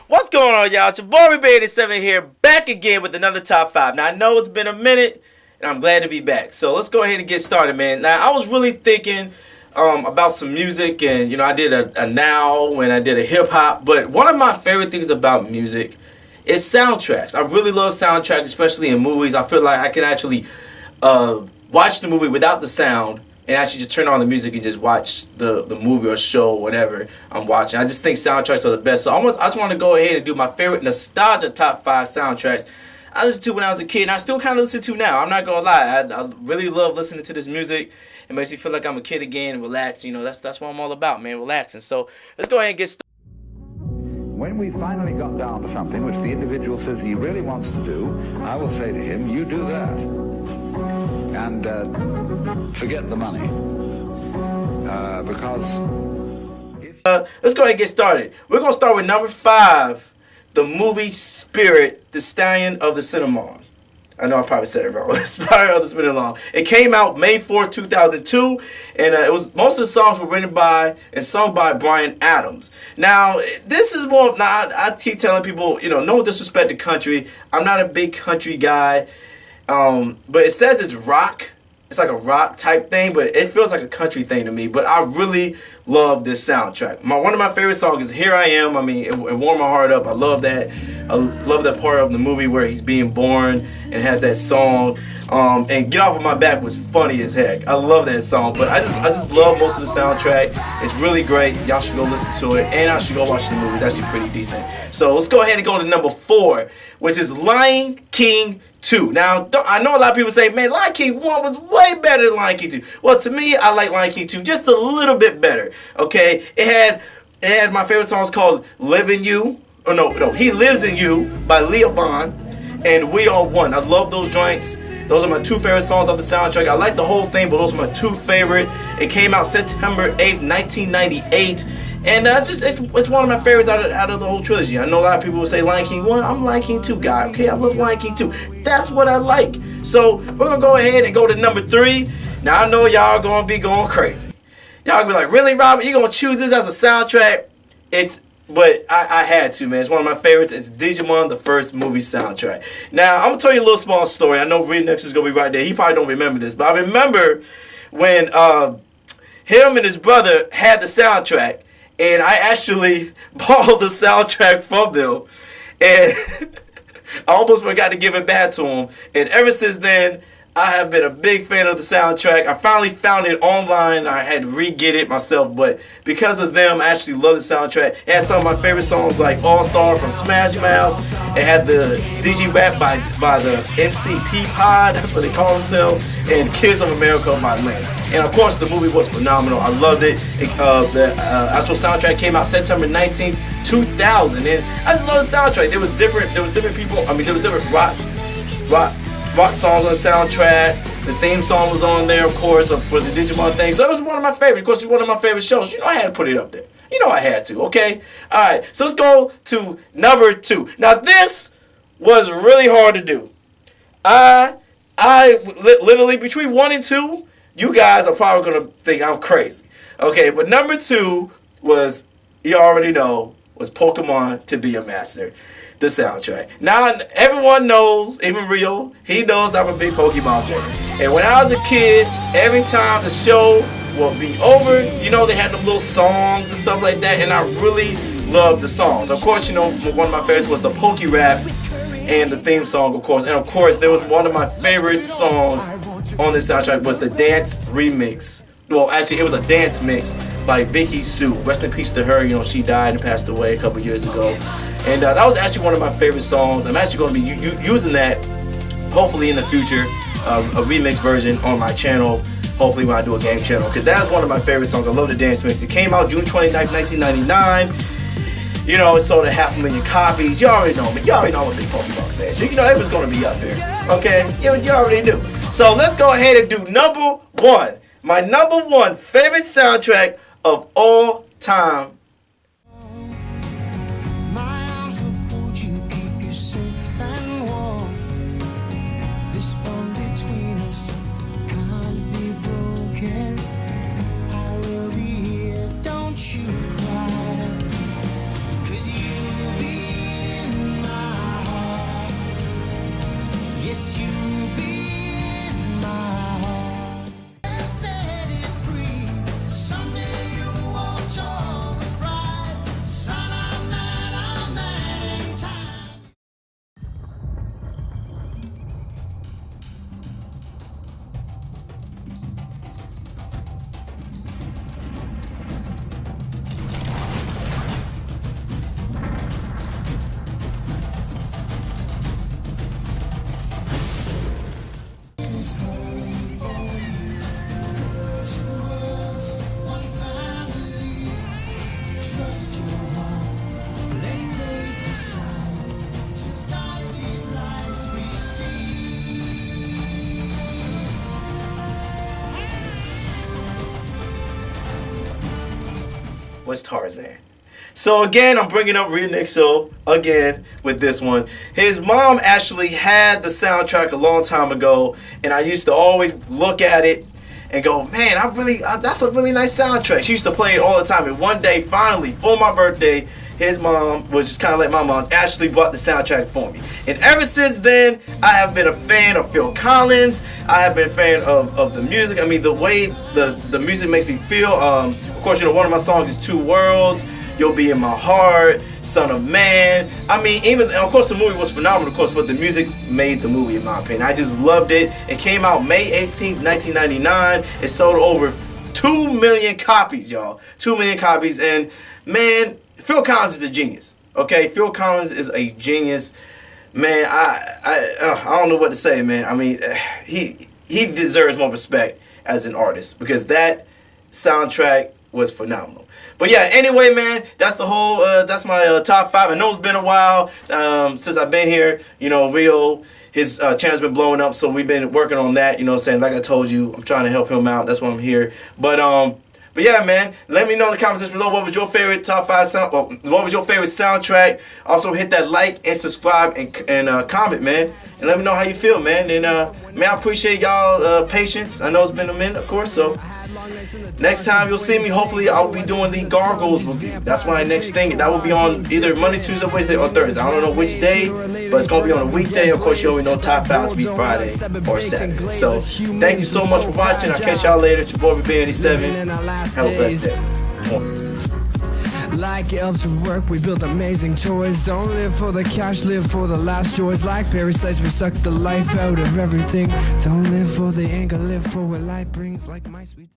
What's going on, y'all? It's your boy Rebay87 here, back again with another top 5. Now, I know it's been a minute, and I'm glad to be back. So, let's go ahead and get started, man. Now, I was really thinking about some music, and, I did a now and I did a hip-hop, but one of my favorite things about music is soundtracks. I really love soundtracks, especially in movies. I feel like I can actually watch the movie without the sound and actually just turn on the music and just watch the movie or show or whatever I'm watching. I just think soundtracks are the best. So I just want to go ahead and do my favorite nostalgia top 5 soundtracks I listened to when I was a kid, and I still kind of listen to now. I'm not going to lie. I really love listening to this music. It makes me feel like I'm a kid again and relax. That's what I'm all about, man, relaxing. So let's go ahead and get started. When we finally got down to something which the individual says he really wants to do, I will say to him, you do that. And forget the money. Because let's go ahead and get started. We're going to start with number 5, the movie Spirit, the Stallion of the Cinnamon. I know I probably said it wrong. Spirit of the Cinnamon. It came out May 4th, 2002, and most of the songs were written by and sung by Bryan Adams. Now, this is more of, I keep telling people, no disrespect to country. I'm not a big country guy, but it says it's rock. It's like a rock type thing, but it feels like a country thing to me. But I really love this soundtrack. One of my favorite songs is Here I Am. I mean, it warmed my heart up. I love that. I love that part of the movie where he's being born and has that song. And Get Off of My Back was funny as heck. I love that song. But I just love most of the soundtrack. It's really great. Y'all should go listen to it. And I should go watch the movie. It's actually pretty decent. So let's go ahead and go to number 4, which is Lion King 2. Now, I know a lot of people say, man, Lion King 1 was way better than Lion King 2. Well, to me, I like Lion King 2 just a little bit better. Okay? It had my favorite songs called Live in You. Oh, no, He Lives in You by Leah Bond and We Are One. I love those joints. Those are my 2 favorite songs of the soundtrack. I like the whole thing, but those are my 2 favorite. It came out September 8th, 1998. And it's one of my favorites out of the whole trilogy. I know a lot of people will say Lion King 1. I'm Lion King 2 guy. Okay, I love Lion King 2. That's what I like. So we're going to go ahead and go to number 3. Now, I know y'all are going to be going crazy. Y'all going to be like, really, Robert? You going to choose this as a soundtrack? But I had to, man. It's one of my favorites. It's Digimon, the first movie soundtrack. Now, I'm going to tell you a little small story. I know Remix is going to be right there. He probably don't remember this. But I remember when him and his brother had the soundtrack. And I actually borrowed the soundtrack from them. And I almost forgot to give it back to him. And ever since then, I have been a big fan of the soundtrack. I finally found it online. I had to re-get it myself, but because of them, I actually love the soundtrack. It had some of my favorite songs like All Star from Smash Mouth. It had the Digi-Rap by the MCP Pod, that's what they call themselves, and Kids of America by Lynn. And of course, the movie was phenomenal. I loved it. The actual soundtrack came out September 19th, 2000, and I just love the soundtrack. There was different people. I mean, there was different rock songs on the soundtrack. The theme song was on there, of course, for the Digimon thing. So it was one of my favorites. Of course, it was one of my favorite shows. I had to put it up there. I had to, okay? All right, so let's go to number 2. Now, this was really hard to do. I literally, between 1 and 2, you guys are probably going to think I'm crazy. Okay, but number 2 was, you already know, was Pokemon To Be a Master. The soundtrack. Now, everyone knows, even Rio, he knows I'm a big Pokemon fan. And when I was a kid, every time the show would be over, they had them little songs and stuff like that, and I really loved the songs. Of course, one of my favorites was the Poke Rap and the theme song, of course. And of course, there was one of my favorite songs on this soundtrack was the dance remix. Well, actually, it was a dance mix by Vicky Sue. Rest in peace to her. She died and passed away a couple years ago. And that was actually one of my favorite songs. I'm actually going to be using that, hopefully in the future, a remix version on my channel, hopefully when I do a game channel, because that's one of my favorite songs. I love the dance mix. It came out June 29th, 1999. It sold 500,000 copies. You already know me. You already know I'm a big Pokemon fan. So, it was going to be up here. Okay? You already knew. So, let's go ahead and do number 1. My number 1 favorite soundtrack of all time. was Tarzan. So again, I'm bringing up Real Nick Show again with this one. His mom actually had the soundtrack a long time ago, and I used to always look at it and go, man, that's a really nice soundtrack. She used to play it all the time. And one day, finally, for my birthday, his mom was just kind of like my mom, actually bought the soundtrack for me. And ever since then, I have been a fan of Phil Collins. I have been a fan of the music. I mean, the way the music makes me feel. Of course, you know, one of my songs is Two Worlds, You'll Be in My Heart, Son of Man. I mean, even, of course, the movie was phenomenal, of course, but the music made the movie, in my opinion. I just loved it. It came out May 18th, 1999. It sold over 2 million copies, y'all. 2 million copies. And, man, Phil Collins is a genius. Okay? Phil Collins is a genius. Man, I don't know what to say, man. I mean, he deserves more respect as an artist because that soundtrack was phenomenal. But yeah, anyway, man, that's the whole, that's my top 5. I know it's been a while since I've been here. You know, Rio, his channel's been blowing up, so we've been working on that, you know what I'm saying? Like I told you, I'm trying to help him out. That's why I'm here. But yeah, man, let me know in the comments below what was your favorite top 5 sound, what was your favorite soundtrack. Also hit that like and subscribe and comment, man, and let me know how you feel, man. And man, I appreciate y'all patience. I know it's been a minute, of course, so next time you'll see me, hopefully I'll be doing the Gargoyles review. That's my next thing. That will be on either Monday, Tuesday, Wednesday, or Thursday. I don't know which day, but it's gonna be on a weekday. Of course, you already know top 5 to be Friday or Saturday. So thank you so much for watching. I'll catch y'all later. It's your boy B87. Have a blessed day. Like elves who work, we build amazing toys. Don't live for the cash, live for the last joys. Like parasites, we suck the life out of everything. Don't live for the anger, live for what life brings. Like my sweet